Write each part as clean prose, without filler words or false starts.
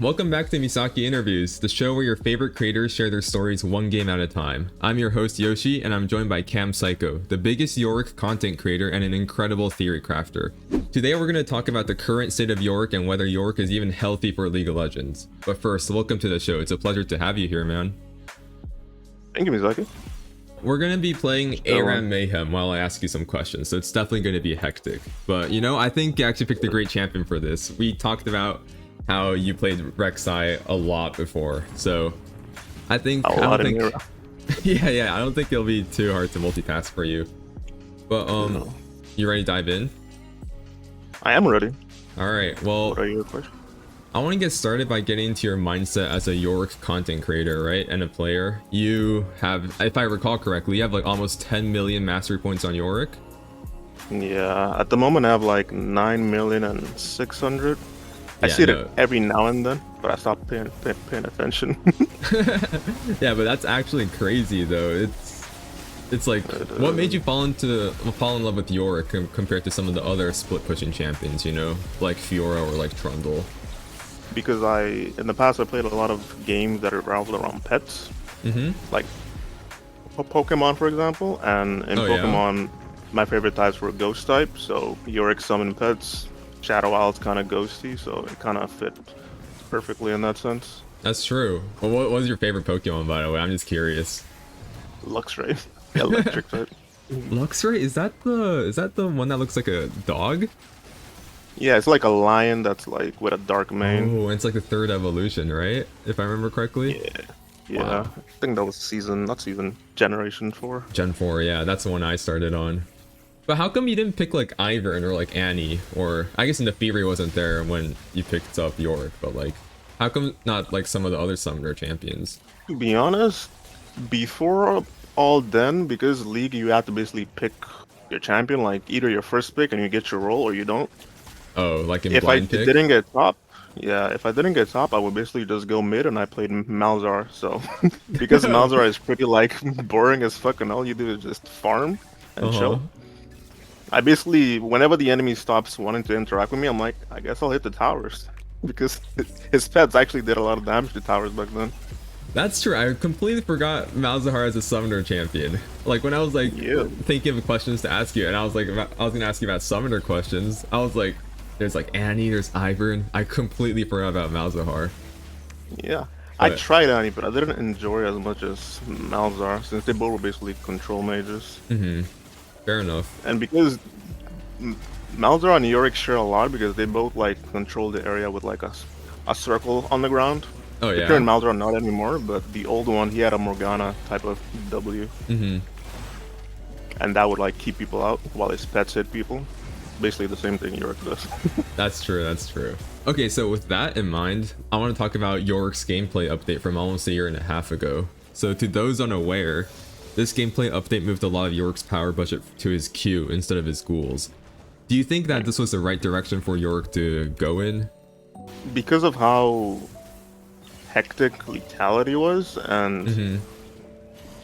Welcome back to Misaki Interviews, the show where your favorite creators share their stories one game at a time. I'm your host Yoshi, and I'm joined by Kampsycho, the biggest Yorick content creator and an incredible theory crafter. Today we're going to talk about the current state of Yorick and whether Yorick is even healthy for League of Legends. But first, welcome to the show. It's a pleasure to have you here, man. Thank you, Misaki. We're going to be playing ARAM Mayhem while I ask you some questions, so it's definitely going to be hectic. But, you know, I think you actually picked a great champion for this. We talked about how you played Rek'Sai a lot before, so I don't think yeah, I don't think it'll be too hard to multitask for you. But no. You ready to dive in? I am ready. All right, well, what are your questions? I want to get started by getting into your mindset as a Yorick content creator, right, and a player. You have, if I recall correctly, you have like almost 10 million mastery points on Yorick. Yeah, at the moment I have like 9,600,000. I see it every now and then, but I stopped paying attention. Yeah, but that's actually crazy though. It's like, what made you fall in love with Yorick compared to some of the other split pushing champions, you know, like Fiora or like Trundle? Because in the past I played a lot of games that revolved around pets, like Pokemon, for example, and in Pokemon, my favorite types were Ghost type, so Yorick summon pets. Shadow Owl's kind of ghosty, so it kind of fit perfectly in that sense. That's true. Well, what was your favorite Pokemon, by the way? I'm just curious. Luxray. Electric type. Luxray? Is that the one that looks like a dog? Yeah, it's like a lion that's like with a dark mane. Oh, it's like the third evolution, right? If I remember correctly. Yeah. Wow. I think that was Generation 4. Gen 4, yeah, that's the one I started on. But how come you didn't pick like Ivern or like Annie, or I guess Nefiri wasn't there when you picked up Yorick, but like how come not like some of the other summoner champions? To be honest, before all then, because League you have to basically pick your champion, like either your first pick and you get your role or you don't. Oh, like in if blind pick? Didn't get top, if I didn't get top, I would basically just go mid, and I played Malzahar. So because Malzahar is pretty like boring as fuck, and all you do is just farm and chill. I basically, whenever the enemy stops wanting to interact with me, I'm like, I guess I'll hit the towers. Because his pets actually did a lot of damage to towers back then. That's true. I completely forgot Malzahar as a summoner champion. Like when I was like thinking of questions to ask you, and I was gonna ask you about summoner questions. I was like, there's like Annie, there's Ivern. I completely forgot about Malzahar. Yeah. But I tried Annie, but I didn't enjoy it as much as Malzahar, since they both were basically control mages. Fair enough. And because Malzahar and Yorick share a lot, because they both like control the area with like a circle on the ground. Oh yeah. The current Malzahar not anymore, but the old one, he had a Morgana type of W. And that would like keep people out while his pets hit people. Basically the same thing Yorick does. That's true, that's true. Okay, so with that in mind, I want to talk about Yorick's gameplay update from almost a year and a half ago. So to those unaware, this gameplay update moved a lot of Yorick's power budget to his Q instead of his ghouls. Do you think that this was the right direction for Yorick to go in? Because of how hectic lethality was, and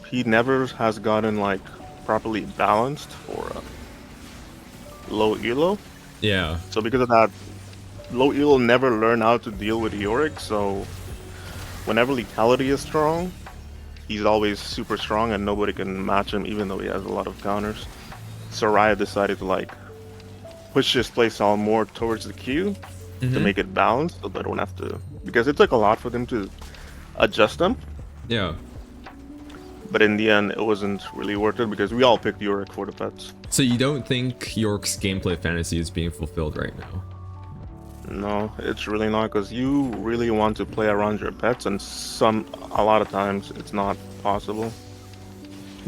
he never has gotten like properly balanced for low elo. Yeah. So because of that, low elo never learned how to deal with Yorick, so whenever lethality is strong, he's always super strong and nobody can match him, even though he has a lot of counters. So Riot decided to like push his playstyle more towards the Q to make it balanced, so they don't have to, because it took a lot for them to adjust them. Yeah. But in the end, it wasn't really worth it because we all picked Yorick for the pets. So you don't think Yorick's gameplay fantasy is being fulfilled right now? No, it's really not, because you really want to play around your pets, and a lot of times it's not possible.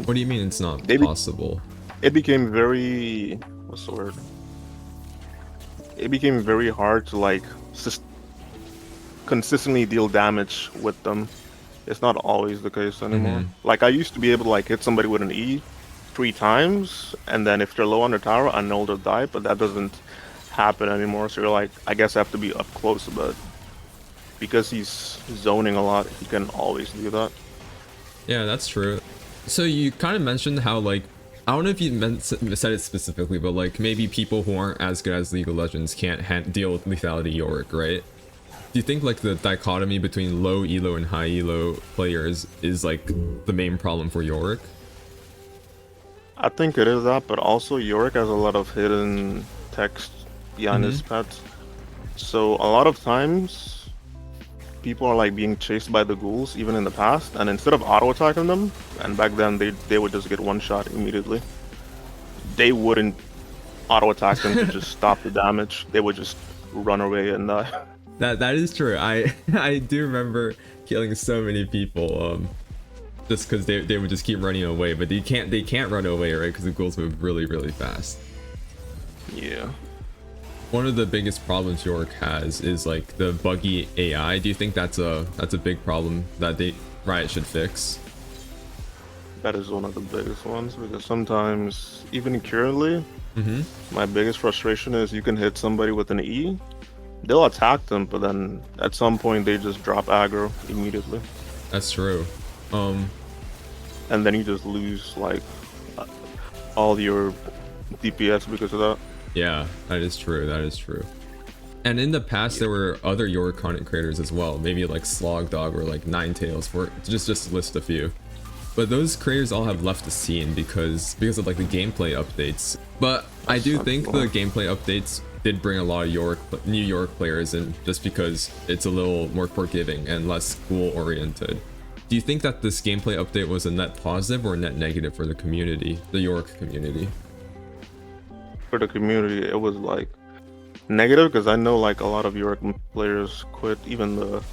What do you mean it's not possible? It became very, what's the word? It became very hard to like consistently deal damage with them. It's not always the case anymore. Like I used to be able to like hit somebody with an E 3 times, and then if they're low on their tower, I know they'll die, but that doesn't happen anymore. So you're like, I guess I have to be up close, but because he's zoning a lot, he can always do that. Yeah, that's true. So you kind of mentioned how like, I don't know if you said it specifically, but like maybe people who aren't as good as League of Legends can't deal with lethality Yorick, right? Do you think like the dichotomy between low elo and high elo players is like the main problem for Yorick? I think it is that, but also Yorick has a lot of hidden text behind his pets. So a lot of times, people are like being chased by the ghouls, even in the past, and instead of auto-attacking them, and back then they would just get one shot immediately, they wouldn't auto-attack them to just stop the damage. They would just run away and die. That is true. I I do remember killing so many people just because they would just keep running away, but they can't run away, right? Because the ghouls move really fast. Yeah. One of the biggest problems Yorick has is like the buggy AI. Do you think that's a big problem that Riot should fix? That is one of the biggest ones, because sometimes, even currently, my biggest frustration is you can hit somebody with an E, they'll attack them, but then at some point they just drop aggro immediately. That's true. And then you just lose like all your DPS because of that. Yeah, that is true. That is true. And in the past, there were other Yorick content creators as well. Maybe like Slogdog or like Ninetales, for just to list a few. But those creators all have left the scene because of like the gameplay updates. But I do think the gameplay updates did bring a lot of new Yorick players in, just because it's a little more forgiving and less ghoul oriented. Do you think that this gameplay update was a net positive or a net negative for the community, the Yorick community? For the community, it was like negative, because I know like a lot of Yorick players quit, even the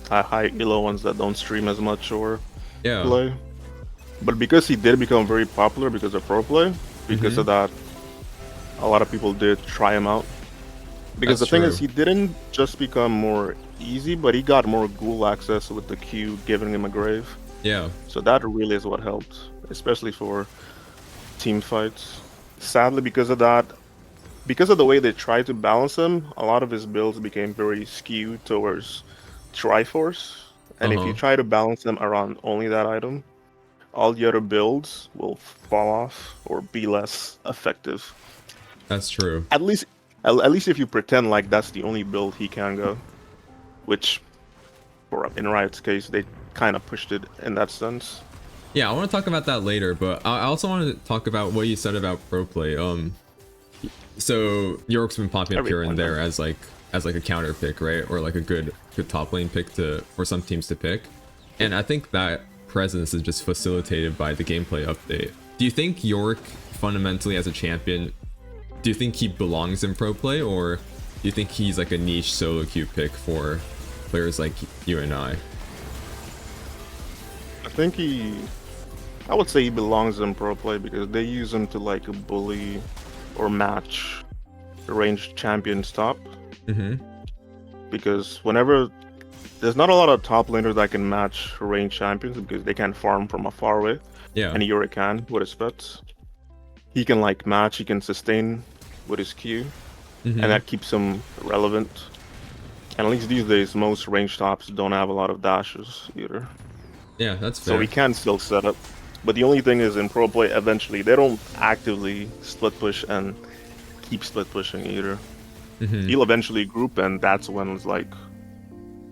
high elo ones that don't stream as much or play. But because he did become very popular because of pro play, because of that, a lot of people did try him out. Because the thing is, he didn't just become more easy, but he got more ghoul access with the Q giving him a grave. Yeah. So that really is what helped, especially for team fights. Sadly, because of that, because of the way they tried to balance him, a lot of his builds became very skewed towards Triforce. And if you try to balance them around only that item, all the other builds will fall off or be less effective. That's true. At least if you pretend like that's the only build he can go, which, in Riot's case, they kind of pushed it in that sense. Yeah, I want to talk about that later, but I also wanted to talk about what you said about pro play. So Yorick's been popping up here and there as like a counter pick, right? Or like a good top lane pick for some teams to pick. And I think that presence is just facilitated by the gameplay update. Do you think Yorick fundamentally as a champion, do you think he belongs in pro play, or do you think he's like a niche solo queue pick for players like you and I? I would say he belongs in pro play, because they use him to like bully or match the ranged champion's top. Because whenever there's not a lot of top laners that can match ranged champions, because they can farm from afar away. Yeah. And Yorick can with his pets. He can like match, he can sustain with his Q, and that keeps him relevant. And at least these days, most ranged tops don't have a lot of dashes either. Yeah, that's fair. So he can still set up. But the only thing is, in pro play, eventually they don't actively split push and keep split pushing either. He'll eventually group, and that's when it's like,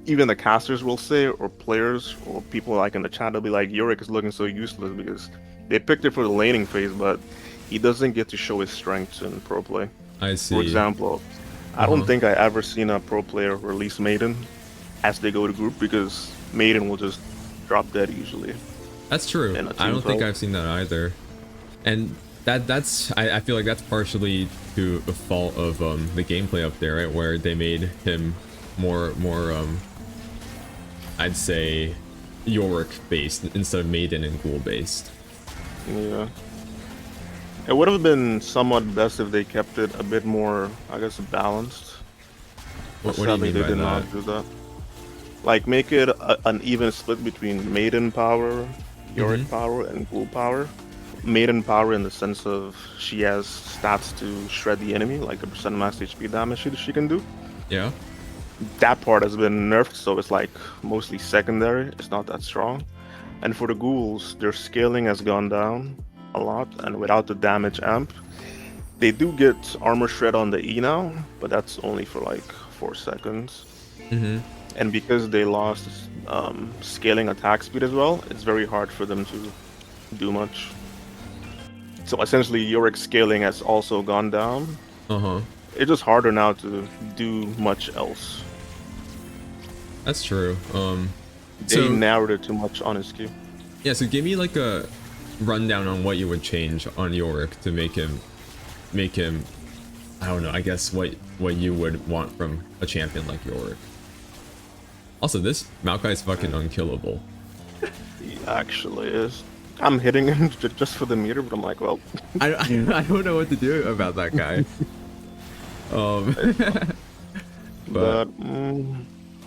even the casters will say, or players, or people like in the chat, they'll be like, Yorick is looking so useless because they picked it for the laning phase, but he doesn't get to show his strengths in pro play. I see. For example, I don't think I ever seen a pro player release Maiden as they go to group, because Maiden will just drop dead usually. That's true. I don't think I've seen that either. And that's I feel like that's partially to the fault of the gameplay up there, right? Where they made him more I'd say Yorick based instead of Maiden and Ghoul based. Yeah. It would have been somewhat best if they kept it a bit more, I guess, balanced. What do you mean they by did that? not do that. Like, make it an even split between Maiden power, Yorick power, and Ghoul power. Maiden power in the sense of she has stats to shred the enemy, like the percent max HP damage she can do. Yeah. That part has been nerfed, so it's like mostly secondary. It's not that strong. And for the ghouls, their scaling has gone down a lot, and without the damage amp, they do get armor shred on the E now, but that's only for like 4 seconds. And because they lost scaling attack speed as well, it's very hard for them to do much. So essentially, Yorick scaling has also gone down. It's just harder now to do much else. That's true. They narrowed it too much on his Q. Yeah, so give me like a rundown on what you would change on Yorick to make him, I don't know, I guess what you would want from a champion like Yorick. Also, this Maokai is fucking unkillable. He actually is. I'm hitting him just for the meter, but I'm like, well... I don't know what to do about that guy. but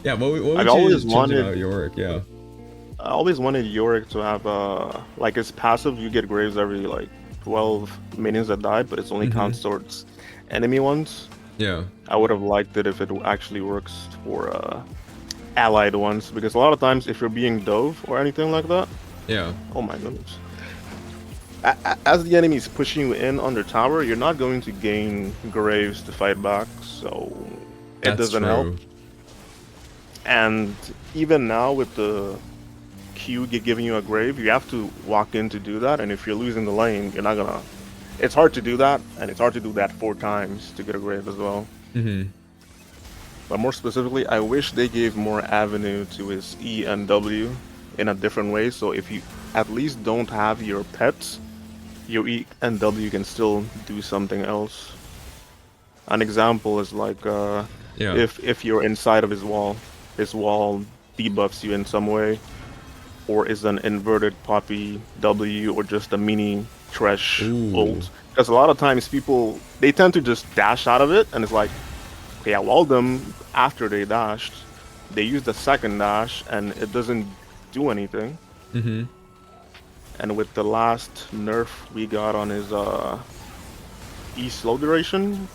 yeah, what would you change about Yorick? Yeah. I always wanted Yorick to have like his passive, you get graves every like 12 minions that died, but it's only counts towards enemy ones. Yeah. I would have liked it if it actually works for allied ones, because a lot of times if you're being dove or anything like that, yeah. Oh my goodness. As the enemy is pushing you in on their tower, you're not going to gain graves to fight back, so it doesn't help. And even now with the Q giving you a grave, you have to walk in to do that, and if you're losing the lane, you're not gonna... It's hard to do that, and it's hard to do that 4 times to get a grave as well. But more specifically, I wish they gave more avenue to his E and W in a different way, so if you at least don't have your pets, your E and W can still do something else. An example is like if you're inside of his wall debuffs you in some way, or is an inverted poppy W, or just a mini trash ult. Because a lot of times people, they tend to just dash out of it, and it's like, okay, I walled them after they dashed. They used the second dash, and it doesn't do anything. And with the last nerf we got on his E slow duration,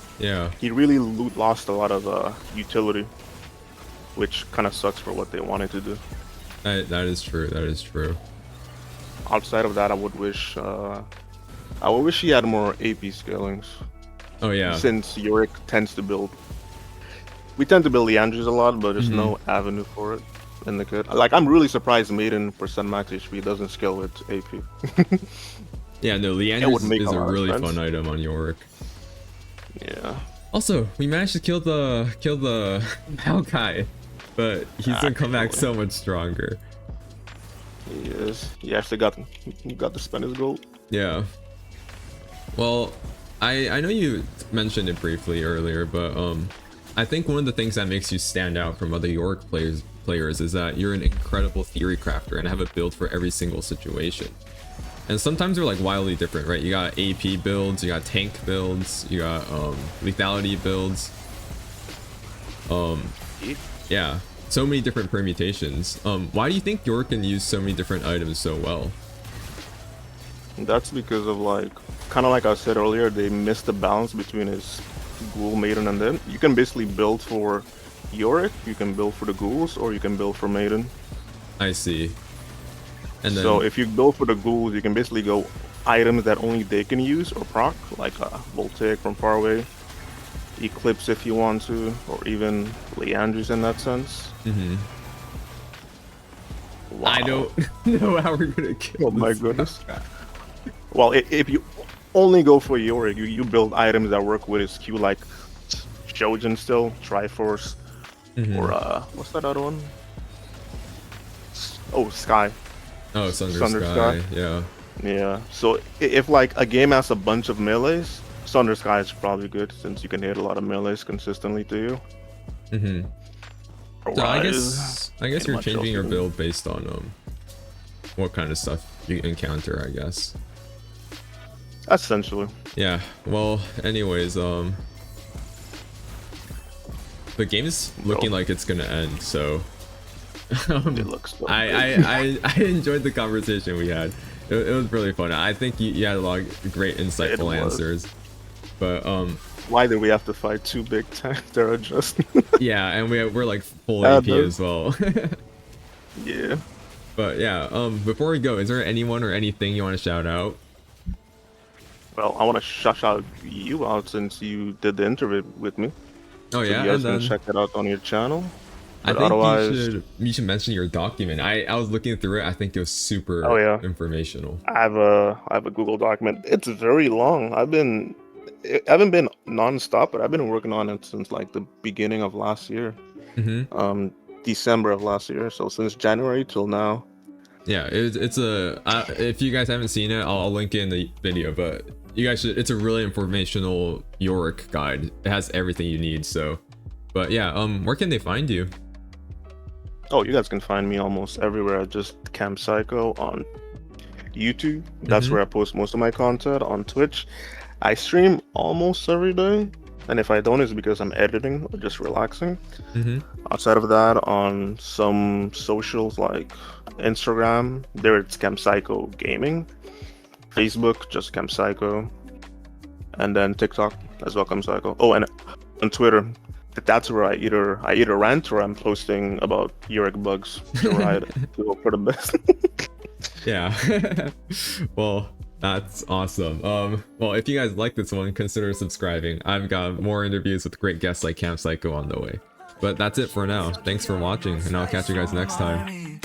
he really lost a lot of utility, which kind of sucks for what they wanted to do. That is true. That is true. Outside of that, I would wish he had more AP scalings. Oh yeah. Since Yorick tends to build, we tend to build Leandries a lot, but there's no avenue for it in the kit. Like, I'm really surprised Maiden % max HP doesn't scale with AP. Yeah, no, Leandries is a really fun item on Yorick. Yeah. Also, we managed to kill the Maokai, but he's gonna come back so much stronger. He is. He actually got to spend his gold. Yeah. Well, I know you mentioned it briefly earlier, but I think one of the things that makes you stand out from other Yorick players is that you're an incredible theory crafter and have a build for every single situation. And sometimes they're like wildly different, right? You got AP builds, you got tank builds, you got lethality builds. Yeah, so many different permutations. Why do you think Yorick can use so many different items so well? That's because of, like, kind of like I said earlier, they missed the balance between his Ghoul, Maiden, and then you can basically build for Yorick, you can build for the Ghouls, or you can build for Maiden. I see. And then... So if you build for the Ghouls, you can basically go items that only they can use or proc, like Voltaic from far away, Eclipse if you want to, or even Leandries in that sense. Wow. I don't know how we're gonna kill Oh my goodness. Well, if you only go for Yorick, you build items that work with his Q, like Shojin still, Triforce, or what's that other one? Oh, Sky. Oh, Sunder Sky. Yeah. Yeah. So if like a game has a bunch of melees, Sunder Sky is probably good since you can hit a lot of melees consistently to you. So I guess you're changing your build based on what kind of stuff you encounter, I guess. Essentially. Yeah. Well, anyways, the game is looking like it's gonna end, so it looks so I enjoyed the conversation we had. It was really fun. I think you had a lot of great insightful answers. But why did we have to fight 2 big tanks? They're just yeah, and we're like full AP as well. Yeah. But yeah, before we go, is there anyone or anything you want to shout out? Well, I want to shout you out since you did the interview with me. Oh yeah, so you guys can check it out on your channel. I But think otherwise, you should mention your document. I was looking through it. I think it was oh super yeah, informational. I have a Google document. It's very long. I haven't been non-stop, but I've been working on it since like the beginning of last year. Mm-hmm. December of last year. So since January till now. Yeah, it's a. If you guys haven't seen it, I'll link it in the video. But you guys should. It's a really informational Yorick guide. It has everything you need. So, but yeah, where can they find you? Oh, you guys can find me almost everywhere. Just Kampsycho on YouTube. That's Mm-hmm. where I post most of my content. On Twitch, I stream almost every day. And if I don't, it's because I'm editing or just relaxing. Mm-hmm. Outside of that, on some socials like Instagram, there it's Kampsycho Gaming. Facebook, just Kampsycho. And then TikTok as well, Kampsycho. Oh, and on Twitter, that's where I either rant or I'm posting about Yorick bugs to ride to hope for the best. Yeah. Well, that's awesome. Well, if you guys like this one, consider subscribing. I've got more interviews with great guests like Kampsycho on the way. But that's it for now. Thanks for watching, and I'll catch you guys next time.